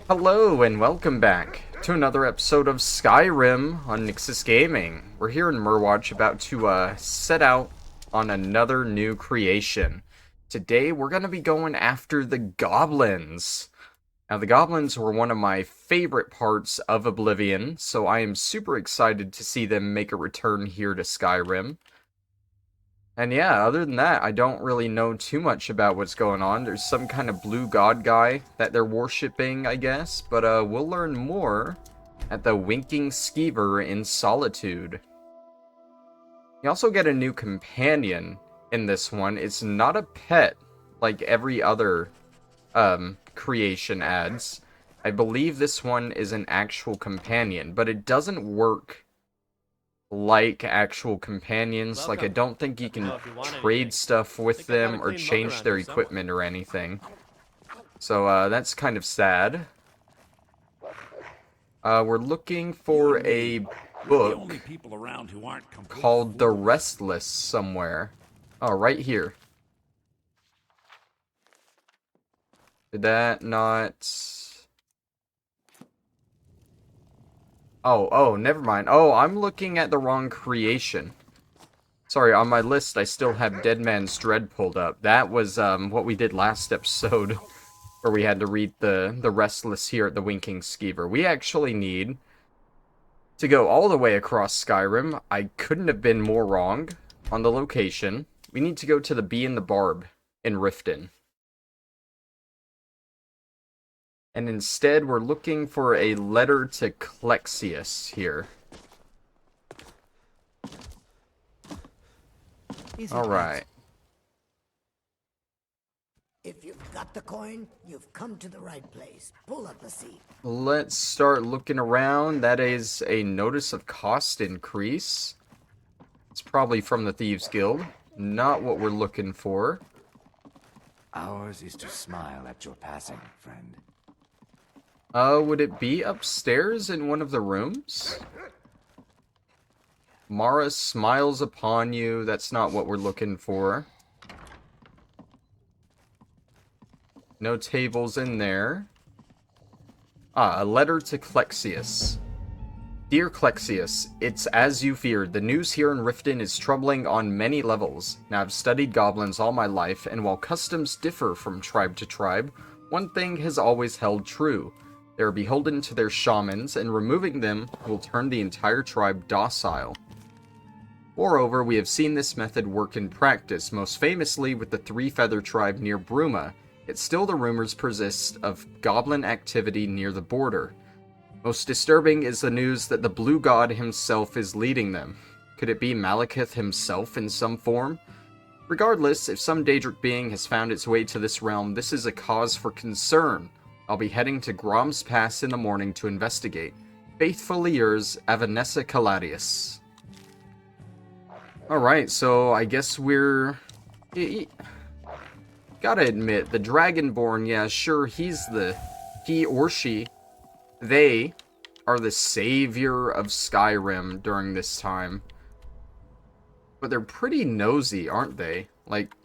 Hello and welcome back to another episode of Skyrim on Nyxus Gaming. We're here in Murwatch about to set out on another new creation. Today we're going to be going after the Goblins. Now the Goblins were one of my favorite parts of Oblivion, so I am super excited to see them make a return here to Skyrim. And yeah, other than that, I don't really know too much about what's going on. There's some kind of blue god guy that they're worshipping, I guess. But we'll learn more at the Winking Skeever in Solitude. You also get a new companion in this one. It's not a pet like every other creation adds. I believe this one is an actual companion, but it doesn't work like actual companions. Like, I don't think you can trade stuff with them or change their equipment or anything. So, that's kind of sad. We're looking for a book called The Restless somewhere. Oh, right here. Did that not... Oh, never mind. Oh, I'm looking at the wrong creation. Sorry, on my list, I still have Dead Man's Dread pulled up. That was, what we did last episode, where we had to read the Restless here at the Winking Skeever. We actually need to go all the way across Skyrim. I couldn't have been more wrong on the location. We need to go to the Bee and the Barb in Riften. And instead, we're looking for a letter to Klexius here. Alright. If you've got the coin, you've come to the right place. Pull up a seat. Let's start looking around. That is a notice of cost increase. It's probably from the Thieves Guild. Not what we're looking for. Ours is to smile at your passing, friend. Would it be upstairs in one of the rooms? Mara smiles upon you. That's not what we're looking for. No tables in there. A letter to Klexius. Dear Klexius, it's as you feared. The news here in Riften is troubling on many levels. Now, I've studied goblins all my life, and while customs differ from tribe to tribe, one thing has always held true. They are beholden to their shamans, and removing them will turn the entire tribe docile. Moreover, we have seen this method work in practice, most famously with the Three Feather tribe near Bruma, yet still the rumors persist of goblin activity near the border. Most disturbing is the news that the Blue God himself is leading them. Could it be Malekith himself in some form? Regardless, if some Daedric being has found its way to this realm, this is a cause for concern. I'll be heading to Grom's Pass in the morning to investigate. Faithfully yours, Avanessa Caladius. Alright, so I guess we're... Gotta admit, the Dragonborn, yeah, sure, he or she, they are the savior of Skyrim during this time. But they're pretty nosy, aren't they? Like,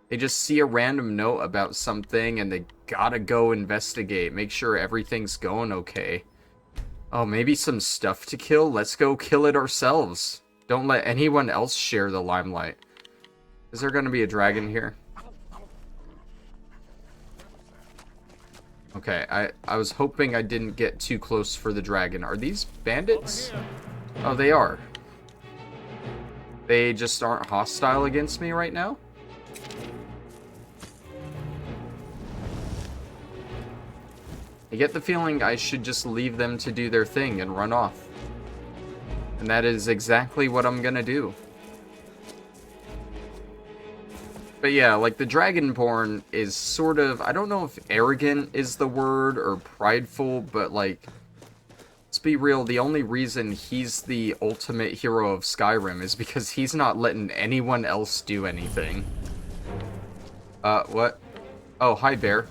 they just see a random note about something and they gotta go investigate, make sure everything's going okay. Oh, maybe some stuff to kill? Let's go kill it ourselves. Don't let anyone else share the limelight. Is there gonna be a dragon here? Okay, I was hoping I didn't get too close for the dragon. Are these bandits? Oh, they are. They just aren't hostile against me right now? I get the feeling I should just leave them to do their thing and run off. And that is exactly what I'm gonna do. But yeah, like, the Dragonborn is sort of, I don't know if arrogant is the word or prideful, but like, let's be real, the only reason he's the ultimate hero of Skyrim is because he's not letting anyone else do anything. What? Oh, hi, bear.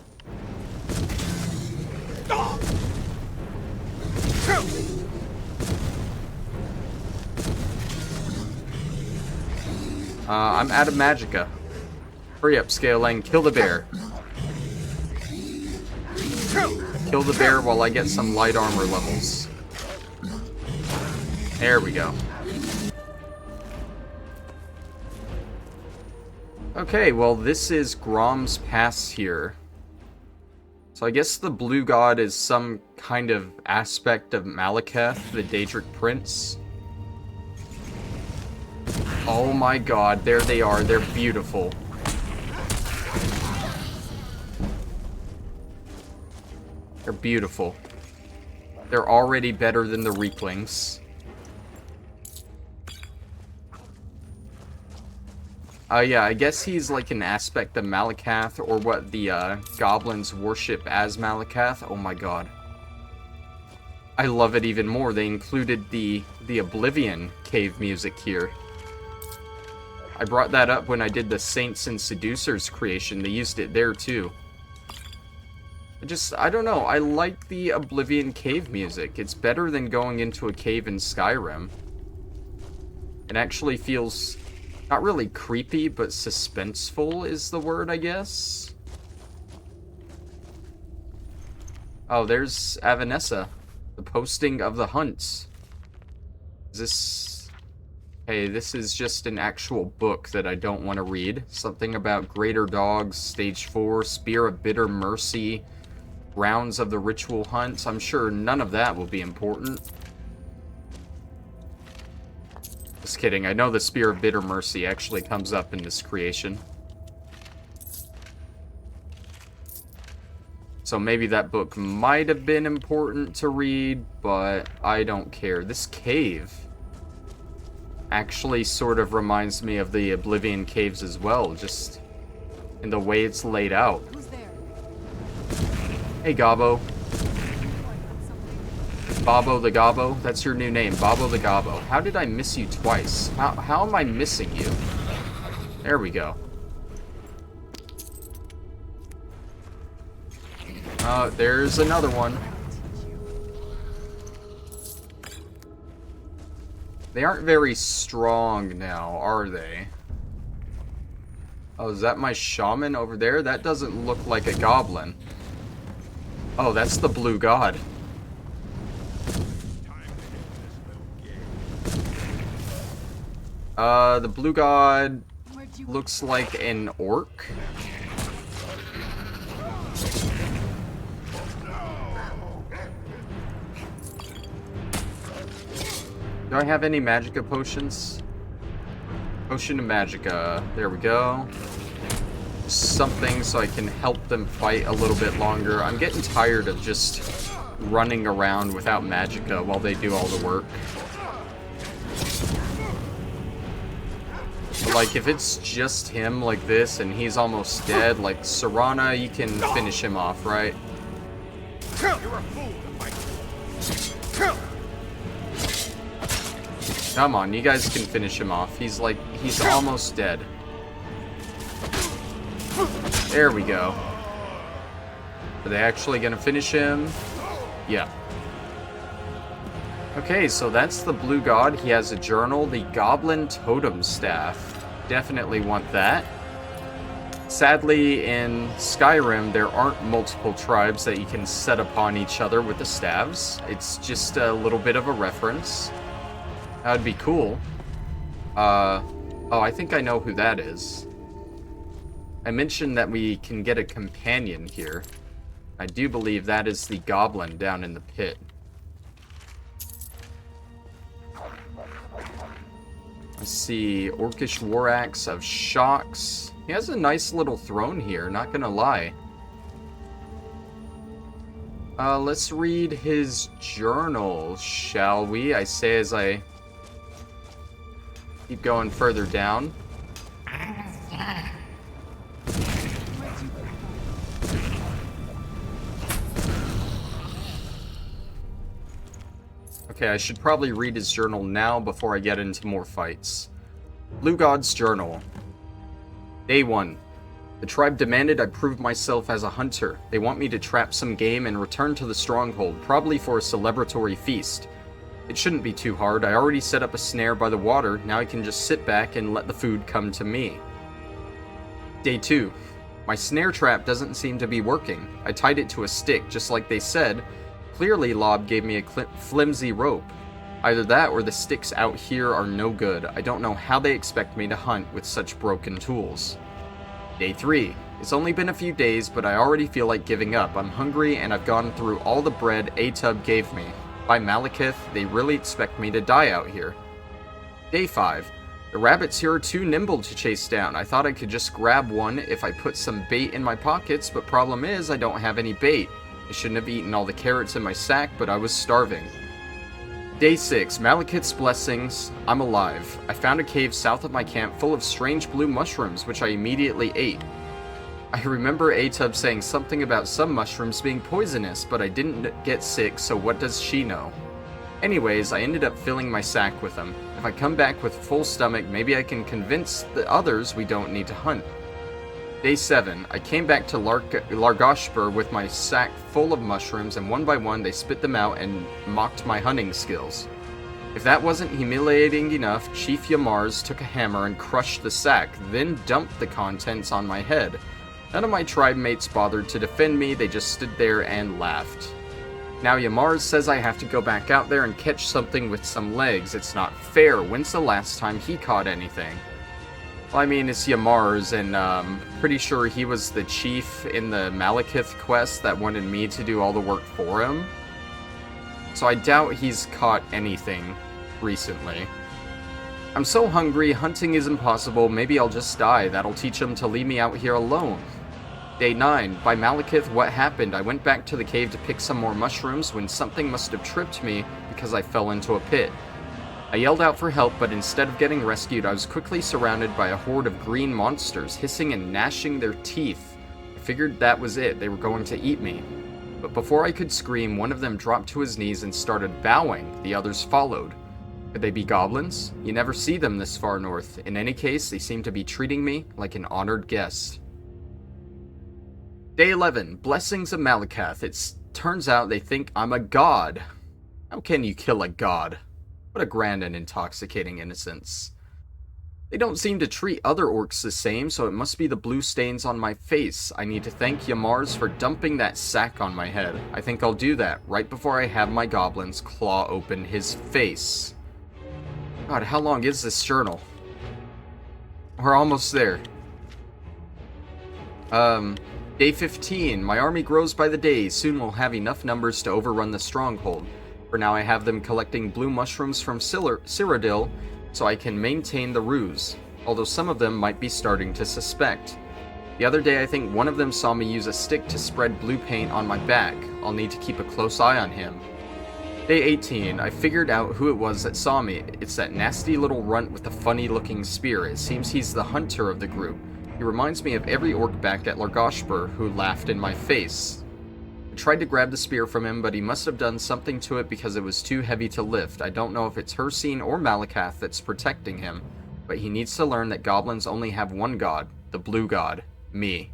I'm out of magicka. Hurry up, Scaling. Kill the bear. Kill the bear while I get some light armor levels. There we go. Okay, well, this is Grom's Pass here. So I guess the Blue God is some kind of aspect of Malekith, the Daedric Prince. Oh my god, there they are. They're beautiful. They're beautiful. They're already better than the Reeklings. Yeah, I guess he's like an aspect of Malekith, or what the Goblins worship as Malekith. Oh my god. I love it even more. They included the Oblivion cave music here. I brought that up when I did the Saints and Seducers creation. They used it there too. I don't know. I like the Oblivion cave music. It's better than going into a cave in Skyrim. It actually feels not really creepy, but suspenseful is the word, I guess. Oh, there's Avanessa. The posting of the hunt. Is this... Hey, this is just an actual book that I don't want to read. Something about greater dogs, stage 4, spear of bitter mercy, rounds of the ritual hunts. I'm sure none of that will be important. Just kidding. I know the spear of bitter mercy actually comes up in this creation. So maybe that book might have been important to read, but I don't care. This cave actually sort of reminds me of the Oblivion caves as well, just in the way it's laid out. Who's there? Hey, Gobbo. Bobbo the Gobbo? That's your new name, Bobbo the Gobbo. How did I miss you twice? How am I missing you? There we go. There's another one. They aren't very strong now, are they? Oh, is that my shaman over there? That doesn't look like a goblin. Oh, that's the Blue God. The Blue God looks like an orc. Do I have any Magicka potions? Potion of Magicka. There we go. Something so I can help them fight a little bit longer. I'm getting tired of just running around without Magicka while they do all the work. Like, if it's just him like this and he's almost dead, like Serana, you can finish him off, right? Come on, you guys can finish him off. He's almost dead. There we go. Are they actually gonna finish him? Yeah. Okay, so that's the Blue God. He has a journal, the Goblin Totem Staff. Definitely want that. Sadly, in Skyrim, there aren't multiple tribes that you can set upon each other with the staves. It's just a little bit of a reference. That would be cool. Oh, I think I know who that is. I mentioned that we can get a companion here. I do believe that is the goblin down in the pit. Let's see, Orcish War Axe of Shocks. He has a nice little throne here, not gonna lie. Let's read his journal, shall we? I say as I keep going further down. Okay, I should probably read his journal now before I get into more fights. Blue God's Journal. Day 1. The tribe demanded I prove myself as a hunter. They want me to trap some game and return to the stronghold, probably for a celebratory feast. It shouldn't be too hard. I already set up a snare by the water. Now I can just sit back and let the food come to me. Day 2. My snare trap doesn't seem to be working. I tied it to a stick, just like they said. Clearly, Lob gave me a flimsy rope. Either that or the sticks out here are no good. I don't know how they expect me to hunt with such broken tools. Day 3. It's only been a few days, but I already feel like giving up. I'm hungry and I've gone through all the bread A-Tub gave me. By Malekith, they really expect me to die out here. Day 5. The rabbits here are too nimble to chase down. I thought I could just grab one if I put some bait in my pockets, but problem is I don't have any bait. I shouldn't have eaten all the carrots in my sack, but I was starving. Day 6. Malekith's blessings. I'm alive. I found a cave south of my camp full of strange blue mushrooms, which I immediately ate. I remember A-Tub saying something about some mushrooms being poisonous, but I didn't get sick, so what does she know? Anyways, I ended up filling my sack with them. If I come back with a full stomach, maybe I can convince the others we don't need to hunt. Day 7. I came back to Largoshpur with my sack full of mushrooms, and one by one they spit them out and mocked my hunting skills. If that wasn't humiliating enough, Chief Yamars took a hammer and crushed the sack, then dumped the contents on my head. None of my tribe mates bothered to defend me, they just stood there and laughed. Now Yamars says I have to go back out there and catch something with some legs. It's not fair. When's the last time he caught anything? Well, I mean, it's Yamars, and pretty sure he was the chief in the Malekith quest that wanted me to do all the work for him. So I doubt he's caught anything recently. I'm so hungry, hunting is impossible. Maybe I'll just die. That'll teach him to leave me out here alone. Day 9. By Malekith, what happened? I went back to the cave to pick some more mushrooms when something must have tripped me because I fell into a pit. I yelled out for help, but instead of getting rescued, I was quickly surrounded by a horde of green monsters, hissing and gnashing their teeth. I figured that was it, they were going to eat me. But before I could scream, one of them dropped to his knees and started bowing. The others followed. Could they be goblins? You never see them this far north. In any case, they seem to be treating me like an honored guest. Day 11. Blessings of Malekith. It turns out they think I'm a god. How can you kill a god? What a grand and intoxicating innocence. They don't seem to treat other orcs the same, so it must be the blue stains on my face. I need to thank Yamars for dumping that sack on my head. I think I'll do that right before I have my goblins claw open his face. God, how long is this journal? We're almost there. Day 15. My army grows by the day. Soon we'll have enough numbers to overrun the stronghold. For now I have them collecting blue mushrooms from Cyrodiil, so I can maintain the ruse, although some of them might be starting to suspect. The other day I think one of them saw me use a stick to spread blue paint on my back. I'll need to keep a close eye on him. Day 18. I figured out who it was that saw me. It's that nasty little runt with the funny looking spear. It seems he's the hunter of the group. He reminds me of every orc back at Largoshpur who laughed in my face. I tried to grab the spear from him, but he must have done something to it because it was too heavy to lift. I don't know if it's Hircine or Malekith that's protecting him, but he needs to learn that goblins only have one god, the blue god, me.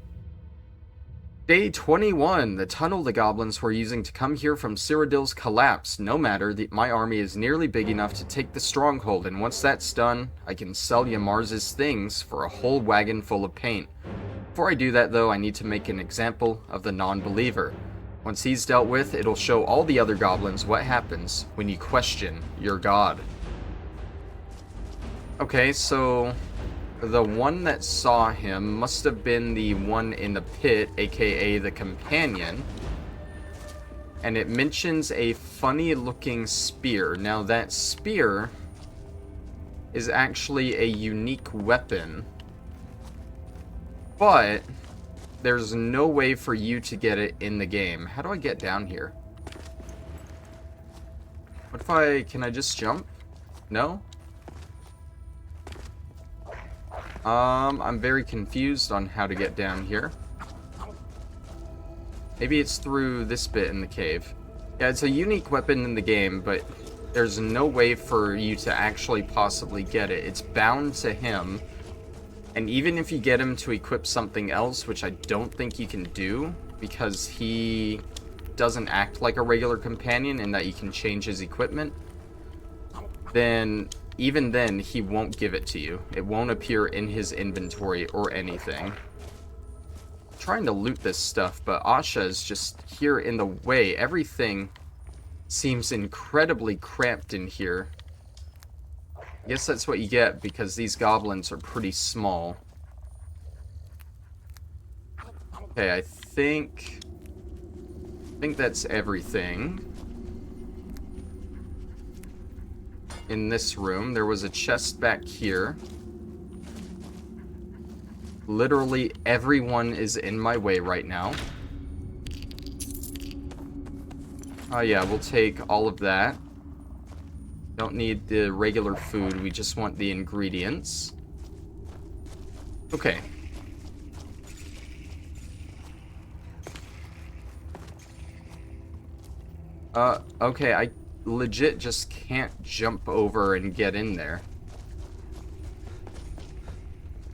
Day 21. The tunnel the goblins were using to come here from Cyrodiil's collapsed. No matter, my army is nearly big enough to take the stronghold, and once that's done, I can sell Yamars' things for a whole wagon full of paint. Before I do that, though, I need to make an example of the non-believer. Once he's dealt with, it'll show all the other goblins what happens when you question your god. Okay, so the one that saw him must have been the one in the pit, aka the companion. And it mentions a funny looking spear. Now that spear is actually a unique weapon, but there's no way for you to get it in the game. How do I get down here? What if can I just jump? No? I'm very confused on how to get down here. Maybe it's through this bit in the cave. Yeah, it's a unique weapon in the game, but there's no way for you to actually possibly get it. It's bound to him. And even if you get him to equip something else, which I don't think you can do, because he doesn't act like a regular companion in that you can change his equipment, then even then he won't give it to you. It won't appear in his inventory or anything. trying to loot this stuff, but Asha is just here in the way. Everything seems incredibly cramped in here. I guess that's what you get because these goblins are pretty small. Okay, I think that's everything. In this room, there was a chest back here. Literally everyone is in my way right now. Oh yeah, we'll take all of that. Don't need the regular food, we just want the ingredients. Okay. Okay, I legit just can't jump over and get in there.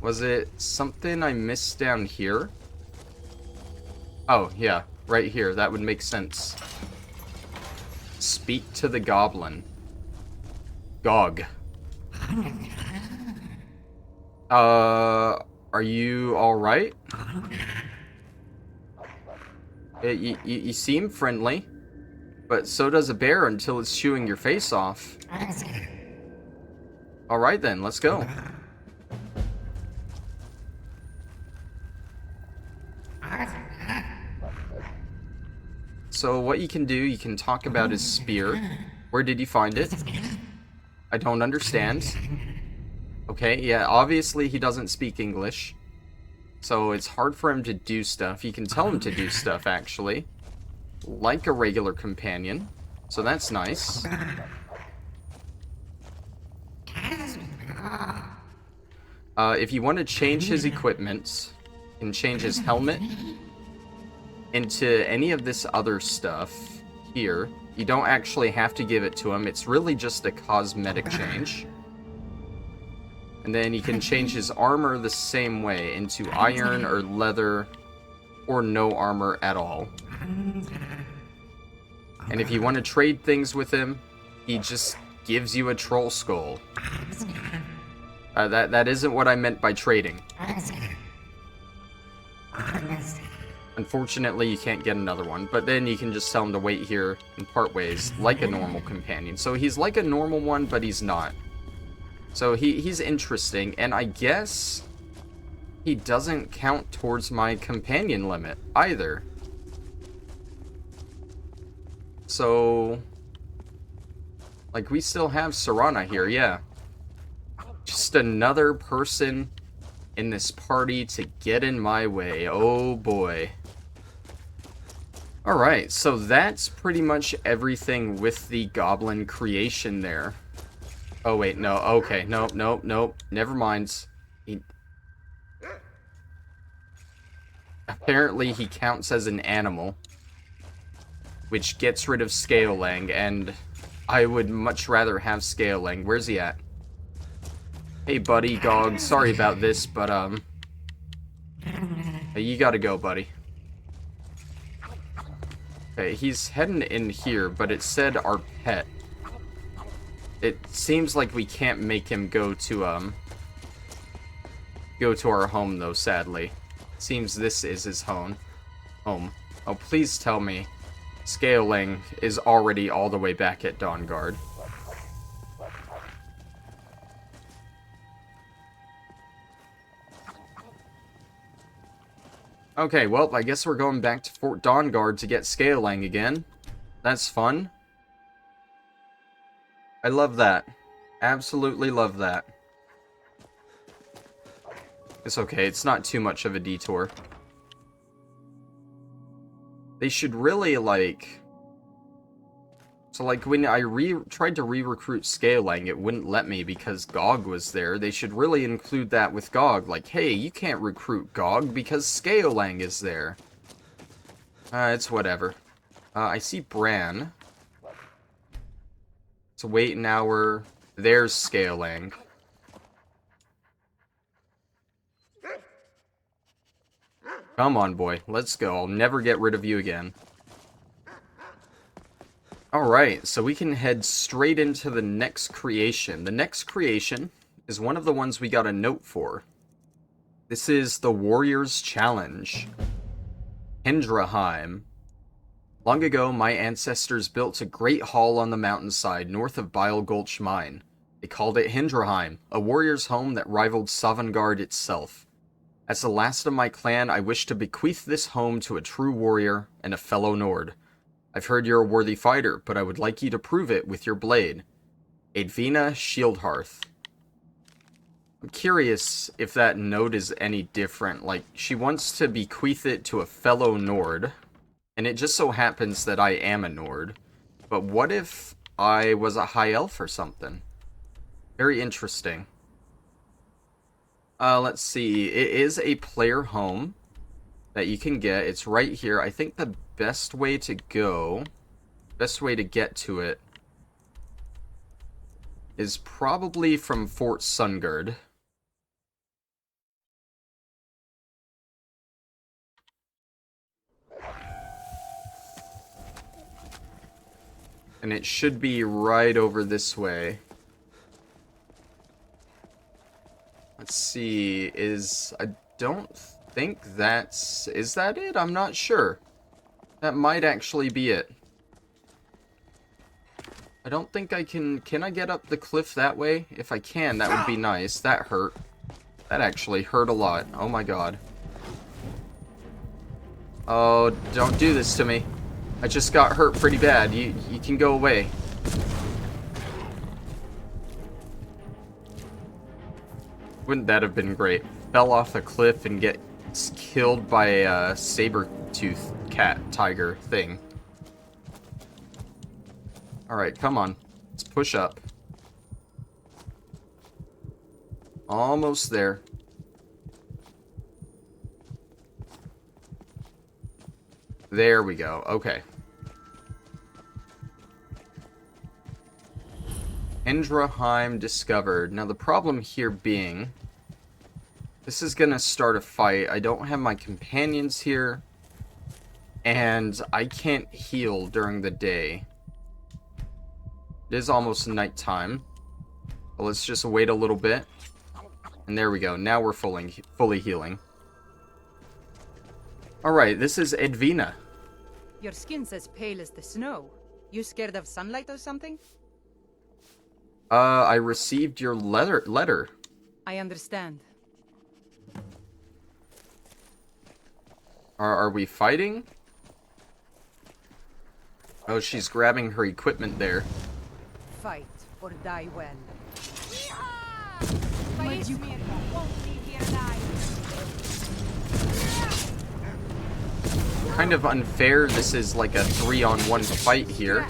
Was it something I missed down here? Oh, yeah, right here. That would make sense. Speak to the goblin. Gog. Are you alright? You seem friendly. But so does a bear until it's chewing your face off. Alright then, let's go. So what you can do, you can talk about his spear. Where did you find it? I don't understand. Okay, yeah, obviously he doesn't speak English. So it's hard for him to do stuff. You can tell him to do stuff, actually. Like a regular companion. So that's nice. If you want to change his equipment, you can change his helmet into any of this other stuff here. You don't actually have to give it to him. It's really just a cosmetic change. And then you can change his armor the same way into iron or leather or no armor at all. And if you want to trade things with him, he just gives you a troll skull. That isn't what I meant by trading. Unfortunately, you can't get another one, but then you can just tell him to wait here and part ways like a normal companion. So he's like a normal one, but he's not. So he's interesting, and I guess he doesn't count towards my companion limit either. So, like, we still have Serana here, yeah. Just another person in this party to get in my way. Oh boy. Alright, so that's pretty much everything with the goblin creation there. Oh wait, no, okay, nope, never mind. Apparently he counts as an animal, which gets rid of Scaling, and I would much rather have Scaling. Where's he at? Hey buddy, Gog, sorry about this, but you gotta go, buddy. Okay, he's heading in here, but it said our pet. It seems like we can't make him go to our home, though, sadly. Seems this is his home. Oh, please tell me Scaling is already all the way back at Dawnguard. Okay, well, I guess we're going back to Fort Dawnguard to get Scaling again. That's fun. I love that. Absolutely love that. It's okay, it's not too much of a detour. They should really, like... So, like, when I tried to re-recruit Scaling, it wouldn't let me because Gog was there. They should really include that with Gog. Like, hey, you can't recruit Gog because Scaling is there. It's whatever. I see Bran. So wait an hour. There's Scaling. Come on, boy. Let's go. I'll never get rid of you again. Alright, so we can head straight into the next creation. The next creation is one of the ones we got a note for. This is the Warrior's Challenge. Hendraheim. Long ago, my ancestors built a great hall on the mountainside north of Bile Gulch Mine. They called it Hendraheim, a warrior's home that rivaled Sovnguarde itself. As the last of my clan, I wish to bequeath this home to a true warrior and a fellow Nord. I've heard you're a worthy fighter, but I would like you to prove it with your blade. Advina Shieldhearth. I'm curious if that note is any different. Like, she wants to bequeath it to a fellow Nord, and it just so happens that I am a Nord. But what if I was a high elf or something? Very interesting. Let's see. It is a player home that you can get. It's right here. I think the best way to get to it is probably from Fort Sovnguarde. And it should be right over this way. Let's see, I don't think that's... Is that it? I'm not sure. That might actually be it. I don't think I can... Can I get up the cliff that way? If I can, that would be nice. That hurt. That actually hurt a lot. Oh my god. Oh, don't do this to me. I just got hurt pretty bad. You can go away. Wouldn't that have been great? Fell off a cliff and get killed by a saber-tooth cat tiger thing. Alright, come on. Let's push up. Almost there. There we go. Okay. Hendraheim discovered. Now the problem here being, this is gonna start a fight. I don't have my companions here, and I can't heal during the day. It is almost nighttime. But let's just wait a little bit. And there we go. Now we're fully healing. Alright, this is Advina. Your skin's as pale as the snow. You scared of sunlight or something? I received your letter. I understand. Are we fighting? Oh, she's grabbing her equipment there. Fight or die well. Kind of unfair. This is like a 3-on-1 fight here.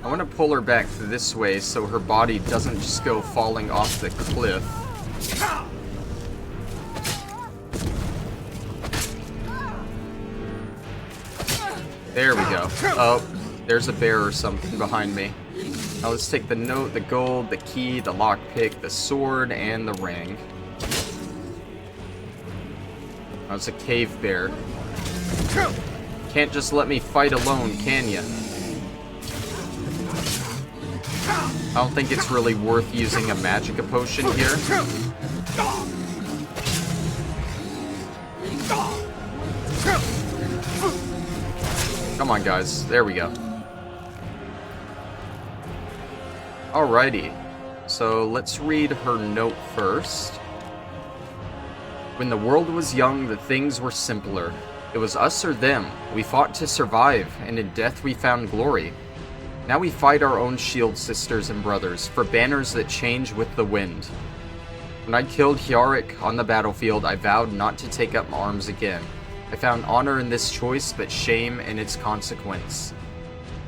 I want to pull her back this way so her body doesn't just go falling off the cliff. There we go. Oh, there's a bear or something behind me. Now let's take the note, the gold, the key, the lockpick, the sword, and the ring. Oh, it's a cave bear. Can't just let me fight alone, can ya? I don't think it's really worth using a magicka potion here. Come on, guys. There we go. Alrighty. So let's read her note first. When the world was young, the things were simpler. It was us or them. We fought to survive, and in death we found glory. Now we fight our own shield, sisters and brothers, for banners that change with the wind. When I killed Hyarik on the battlefield, I vowed not to take up arms again. I found honor in this choice, but shame in its consequence.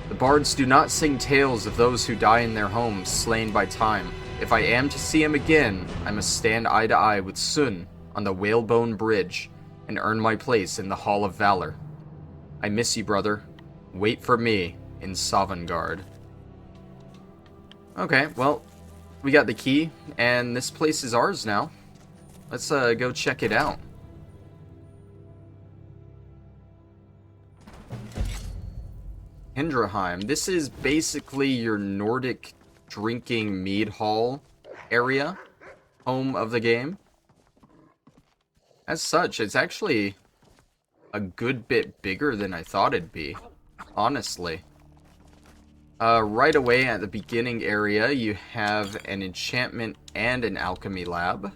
The bards do not sing tales of those who die in their homes, slain by time. If I am to see him again, I must stand eye to eye with Sun on the Whalebone Bridge, and earn my place in the Hall of Valor. I miss you, brother. Wait for me in Sovnguarde. Okay, well, we got the key, and this place is ours now. Let's go check it out. Hendraheim. This is basically your Nordic drinking mead hall area, home of the game. As such, it's actually a good bit bigger than I thought it'd be, honestly. Right away at the beginning area, you have an enchantment and an alchemy lab.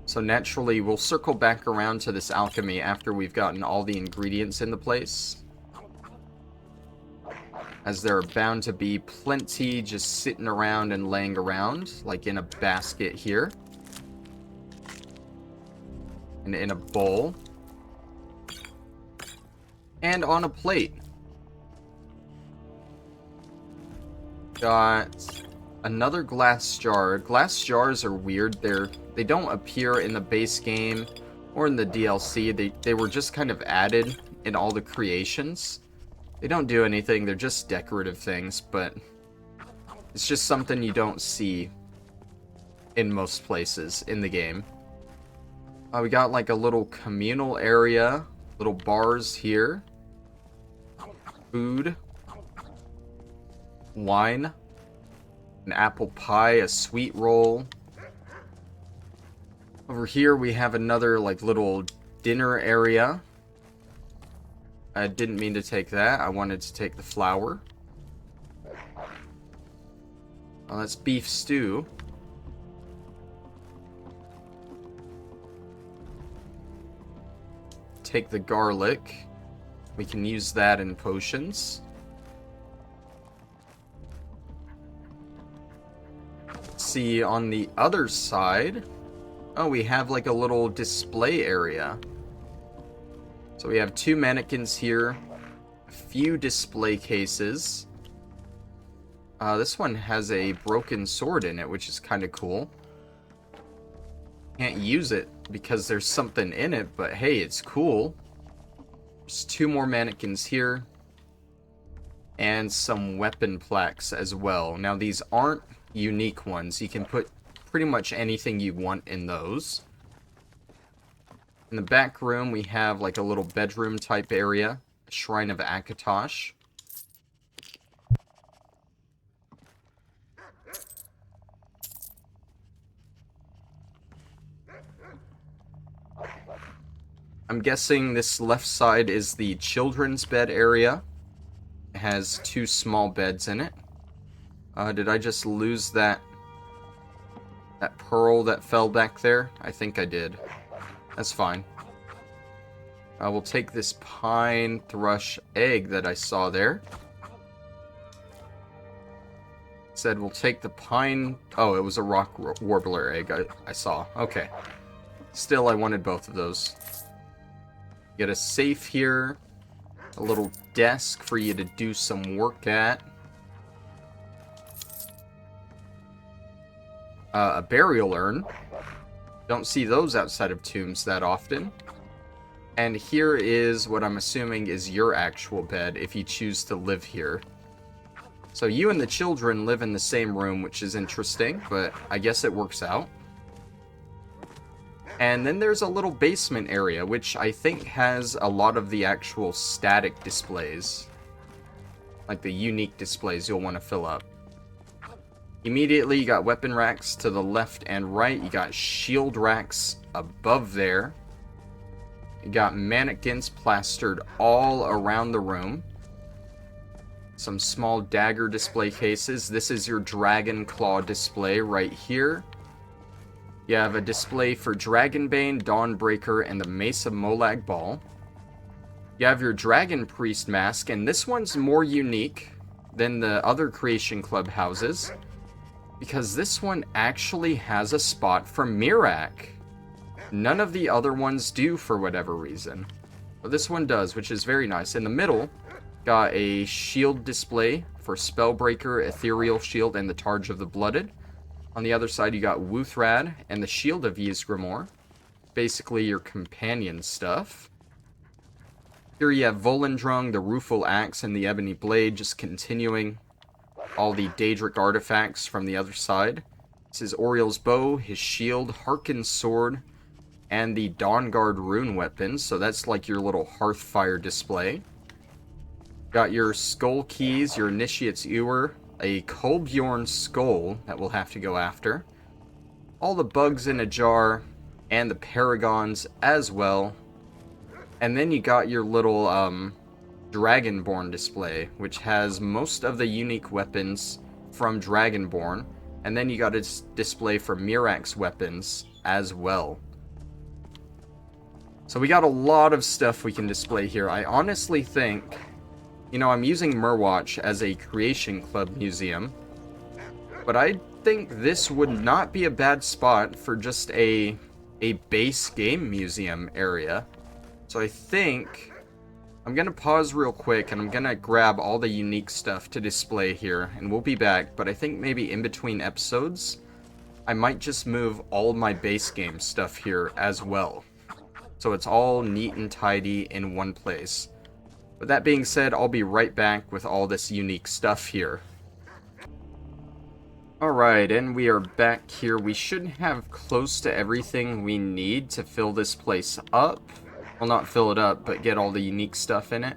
So naturally, we'll circle back around to this alchemy after we've gotten all the ingredients in the place, as there are bound to be plenty just sitting around and laying around, like in a basket here. And in a bowl. And on a plate. Got another glass jar. Glass jars are weird. They don't appear in the base game or in the DLC. They were just kind of added in all the creations. They don't do anything. They're just decorative things, but it's just something you don't see in most places in the game. We got like a little communal area, little bars here, food, wine, an apple pie, a sweet roll. Over here we have another like little dinner area. I didn't mean to take that. I wanted to take the flour. That's beef stew. Take the garlic. We can use that in potions. See, on the other side, oh, we have like a little display area. So we have 2 mannequins here, a few display cases. This one has a broken sword in it, which is kind of cool. Can't use it because there's something in it, but hey, it's cool. There's 2 more mannequins here. And some weapon plaques as well. Now, these aren't unique ones. You can put pretty much anything you want in those. In the back room, we have like a little bedroom type area. A Shrine of Akatosh. I'm guessing this left side is the children's bed area. It has 2 small beds in it. Did I just lose that pearl that fell back there? I think I did. That's fine. We'll take this pine thrush egg that I saw there. Said we'll take the pine... Oh, it was a rock warbler egg I saw. Okay. Still, I wanted both of those. Get a safe here. A little desk for you to do some work at. A burial urn. Don't see those outside of tombs that often. And here is what I'm assuming is your actual bed if you choose to live here. So you and the children live in the same room, which is interesting, but I guess it works out. And then there's a little basement area, which I think has a lot of the actual static displays. Like the unique displays you'll want to fill up. Immediately, you got weapon racks to the left and right. You got shield racks above there. You got mannequins plastered all around the room. Some small dagger display cases. This is your dragon claw display right here. You have a display for Dragonbane, Dawnbreaker, and the Mace of Molag Ball. You have your Dragon Priest mask, and this one's more unique than the other Creation Club houses, because this one actually has a spot for Miraak. None of the other ones do for whatever reason. But this one does, which is very nice. In the middle, got a shield display for Spellbreaker, Ethereal Shield, and the Targe of the Blooded. On the other side, you got Wuthrad and the Shield of Ysgramor. Basically, your companion stuff. Here you have Volendrung, the Rueful Axe, and the Ebony Blade, just continuing all the Daedric artifacts from the other side. This is Oriel's Bow, his Shield, Harkon's Sword, and the Dawnguard rune weapon. So that's like your little Hearthfire display. Got your Skull Keys, your Initiate's Ewer, a Kolbjorn skull that we'll have to go after. All the bugs in a jar, and the paragons as well. And then you got your little Dragonborn display, which has most of the unique weapons from Dragonborn. And then you got a display for Mirax weapons as well. So we got a lot of stuff we can display here. I honestly think, you know, I'm using Merwatch as a Creation Club museum, but I think this would not be a bad spot for just a base game museum area. So I think I'm gonna pause real quick and I'm gonna grab all the unique stuff to display here, and we'll be back. But I think maybe in between episodes, I might just move all my base game stuff here as well, so it's all neat and tidy in one place. With that being said, I'll be right back with all this unique stuff here. Alright, and we are back here. We should have close to everything we need to fill this place up. Well, not fill it up, but get all the unique stuff in it.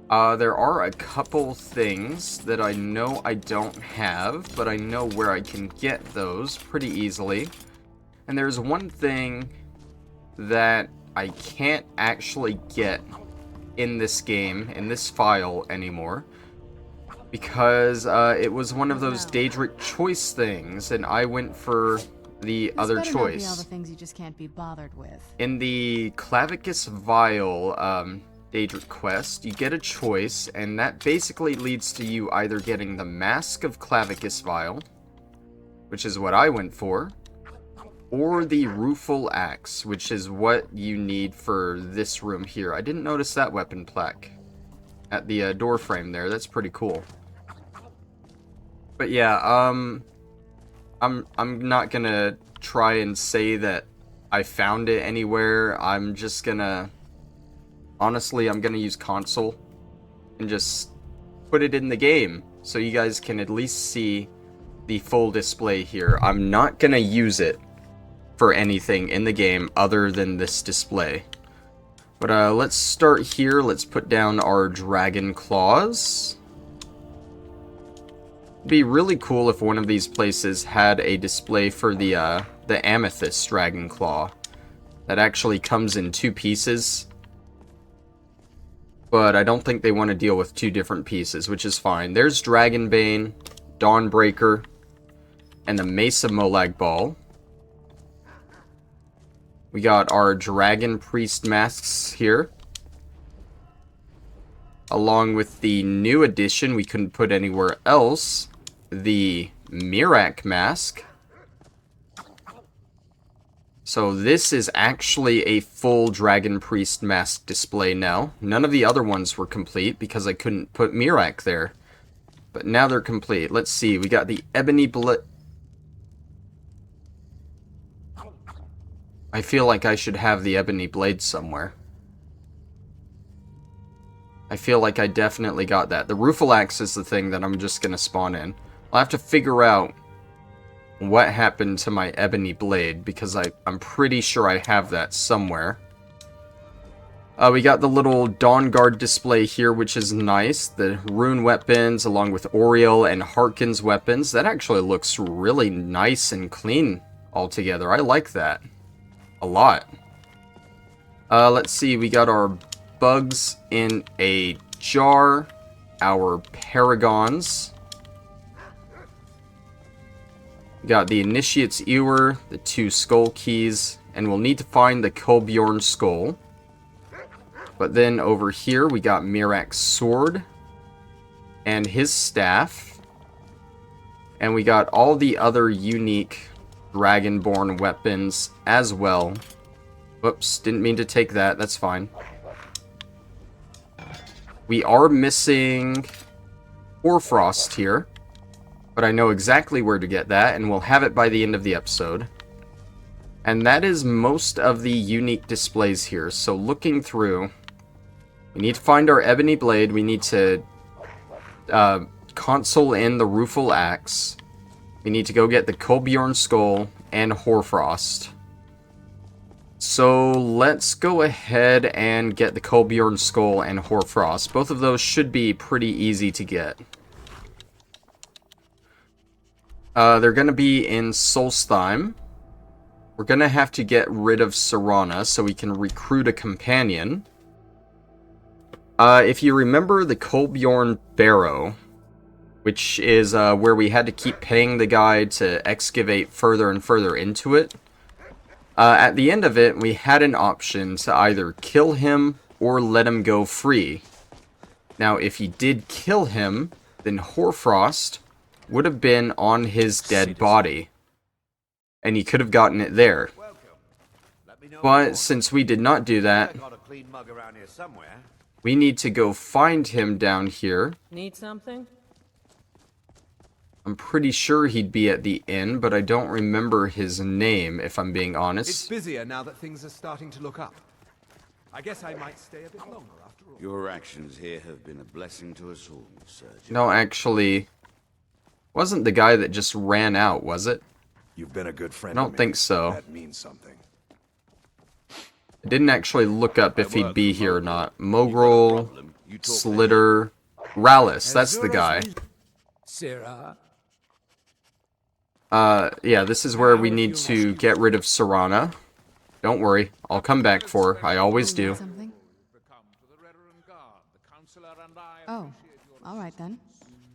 There are a couple things that I know I don't have, but I know where I can get those pretty easily. And there's one thing that I can't actually get in this game, in this file anymore, because it was one of those Daedric choice things, and I went for the other choice. All the things you just can't be bothered with. In the Clavicus Vial Daedric quest, you get a choice, and that basically leads to you either getting the Mask of Clavicus Vial, which is what I went for, or the Rueful Axe, which is what you need for this room here. I didn't notice that weapon plaque at the door frame there. That's pretty cool. But yeah, I'm not gonna try and say that I found it anywhere. I'm just gonna, honestly, I'm gonna use console and just put it in the game so you guys can at least see the full display here. I'm not gonna use it for anything in the game other than this display. But let's start here. Let's put down our dragon claws. It'd be really cool if one of these places had a display for the amethyst dragon claw that actually comes in 2 pieces. But I don't think they want to deal with 2 different pieces, which is fine. There's Dragonbane, Dawnbreaker, and the Mesa Molag Ball. We got our Dragon Priest masks here, along with the new addition we couldn't put anywhere else, the Mirac mask. So this is actually a full Dragon Priest mask display now. None of the other ones were complete because I couldn't put Mirac there, but now they're complete. Let's see, we got the Ebony Blade. I feel like I should have the Ebony Blade somewhere. I feel like I definitely got that. The Rueful Axe is the thing that I'm just gonna spawn in. I'll have to figure out what happened to my Ebony Blade, because I'm pretty sure I have that somewhere. We got the little Dawnguard display here, which is nice. The rune weapons, along with Oriel and Harkin's weapons. That actually looks really nice and clean altogether. I like that a lot. Let's see, we got our bugs in a jar, our paragons. We got the Initiate's Ewer, the 2 skull keys, and we'll need to find the Kolbjorn skull. But then over here we got Mirac's sword and his staff. And we got all the other unique Dragonborn weapons as well. Whoops, didn't mean to take that, that's fine. We are missing Hoarfrost here, but I know exactly where to get that, and we'll have it by the end of the episode. And that is most of the unique displays here. So looking through, we need to find our Ebony Blade, we need to console in the Rueful Axe. We need to go get the Kolbjorn skull and Hoarfrost. So let's go ahead and get the Kolbjorn skull and Hoarfrost. Both of those should be pretty easy to get. They're going to be in Solstheim. we're gonna have to get rid of Serana so we can recruit a companion. If you remember the Kolbjorn Barrow, which is where we had to keep paying the guy to excavate further and further into it, at the end of it, we had an option to either kill him or let him go free. Now, if you did kill him, then Hoarfrost would have been on his dead body, and he could have gotten it there. But since we did not do that, we need to go find him down here. Need something? I'm pretty sure he'd be at the inn, but I don't remember his name, if I'm being It's honest. busier now that things are starting to look up. I guess I might stay a bit longer after all. Your actions here have been a blessing to us all, Surgeon. No, actually, wasn't the guy that just ran out, was it? You've been a good friend. I don't think so. That means something. I didn't actually look up if he'd be here or not. Mogrel, Slitter, Rallis, that's the guy. Sarah. Yeah, this is where we need to get rid of Serana. Don't worry, I'll come back for her. I always do. Something? Oh, all right then.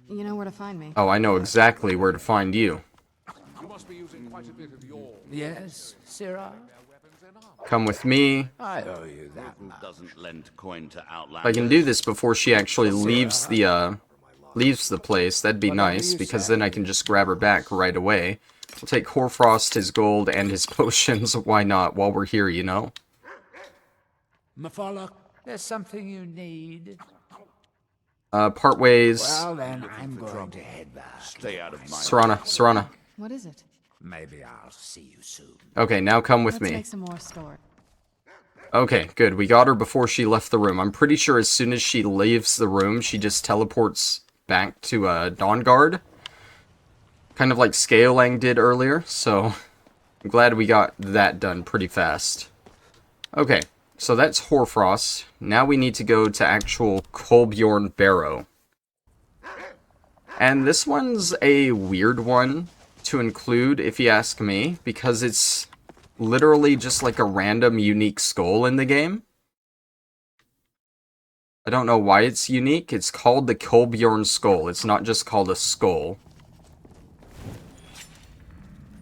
You know where to find me. Oh, I know exactly where to find you. Yes, Sarah. Come with me. I owe you that much. Doesn't lend coin to If I can do this before she actually leaves the place, that'd be nice, because then I can just grab her back right away. We'll take Hoarfrost, his gold, and his potions, why not, while we're here, you know? Mafalak, there's something you need. Part ways. Well, then I'm going to head back. Stay out of my Serana. What is it? Maybe I'll see you soon. Okay, now come with Let's me. make some more store. Okay, good. We got her before she left the room. I'm pretty sure as soon as she leaves the room, she just teleports back to Dawnguard. Kind of like Scaling did earlier, so I'm glad we got that done pretty fast. Okay, so that's Hoarfrost. Now we need to go to actual Kolbjorn Barrow. And this one's a weird one to include, if you ask me, because it's literally just like a random unique skull in the game. I don't know why it's unique. It's called the Kolbjorn Skull. It's not just called a skull.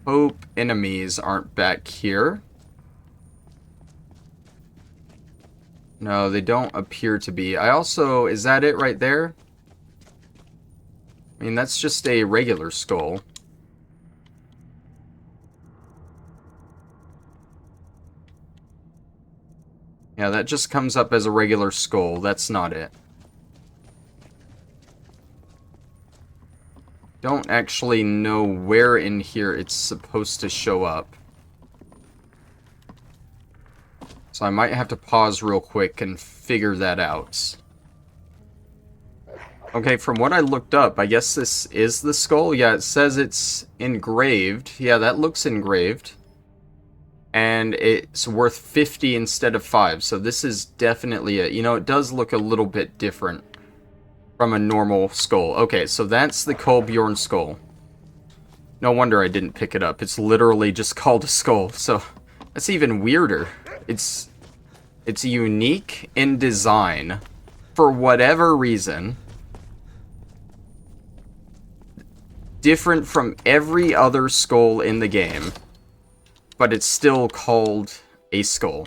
Hope enemies aren't back here. No, they don't appear to be. I also... Is that it right there? I mean, that's just a regular skull. Yeah, that just comes up as a regular skull. That's not it. Don't actually know where in here it's supposed to show up. So I might have to pause real quick and figure that out. Okay, from what I looked up, I guess this is the skull. Yeah, it says it's engraved. Yeah, that looks engraved. And it's worth 50 instead of 5, so this is definitely it. You know, it does look a little bit different from a normal skull. Okay, so that's the Kolbjorn skull. No wonder I didn't pick it up. It's literally just called a skull, so that's even weirder. It's unique in design for whatever reason. Different from every other skull in the game. But it's still called a skull.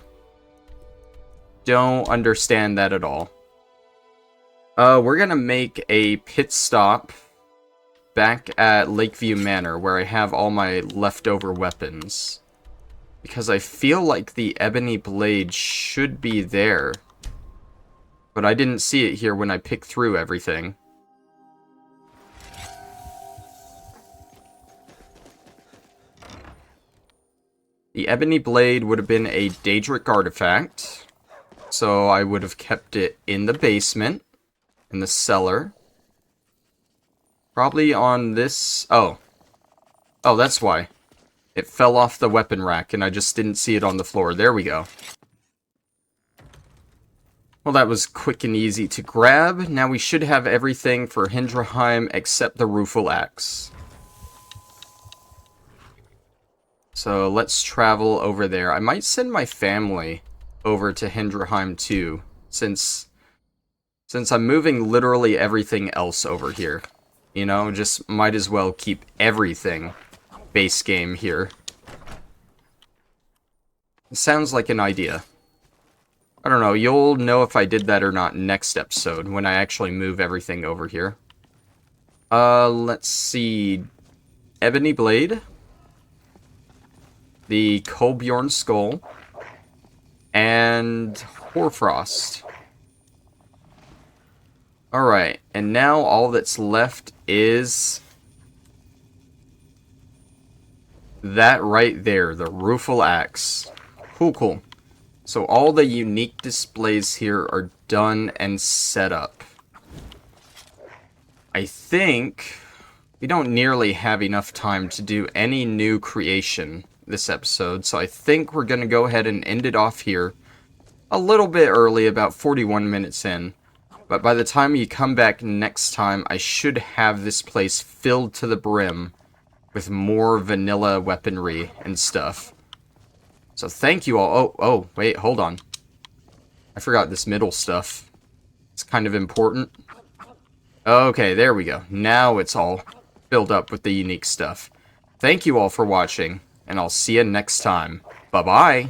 Don't understand that at all. We're gonna make a pit stop back at Lakeview Manor, where I have all my leftover weapons. Because I feel like the ebony blade should be there. But I didn't see it here when I picked through everything. The ebony blade would have been a Daedric artifact, so I would have kept it in the basement, in the cellar. Probably on this... Oh, that's why. It fell off the weapon rack, and I just didn't see it on the floor. There we go. Well, that was quick and easy to grab. Now we should have everything for Hendraheim except the Rueful Axe. So let's travel over there. I might send my family over to Hendraheim too, since I'm moving literally everything else over here. You know, just might as well keep everything base game here. Sounds like an idea. I don't know, you'll know if I did that or not next episode, when I actually move everything over here. Let's see. Ebony Blade. The Kolbjorn Skull. And Hoarfrost. Alright, and now all that's left is that right there, the Rueful Axe. Cool. So all the unique displays here are done and set up. I think we don't nearly have enough time to do any new creation this episode, so I think we're going to go ahead and end it off here a little bit early, about 41 minutes in. But by the time you come back next time, I should have this place filled to the brim with more vanilla weaponry and stuff. So thank you all. Oh, wait, hold on. I forgot this middle stuff. It's kind of important. Okay, there we go. Now it's all filled up with the unique stuff. Thank you all for watching, and I'll see you next time. Bye-bye.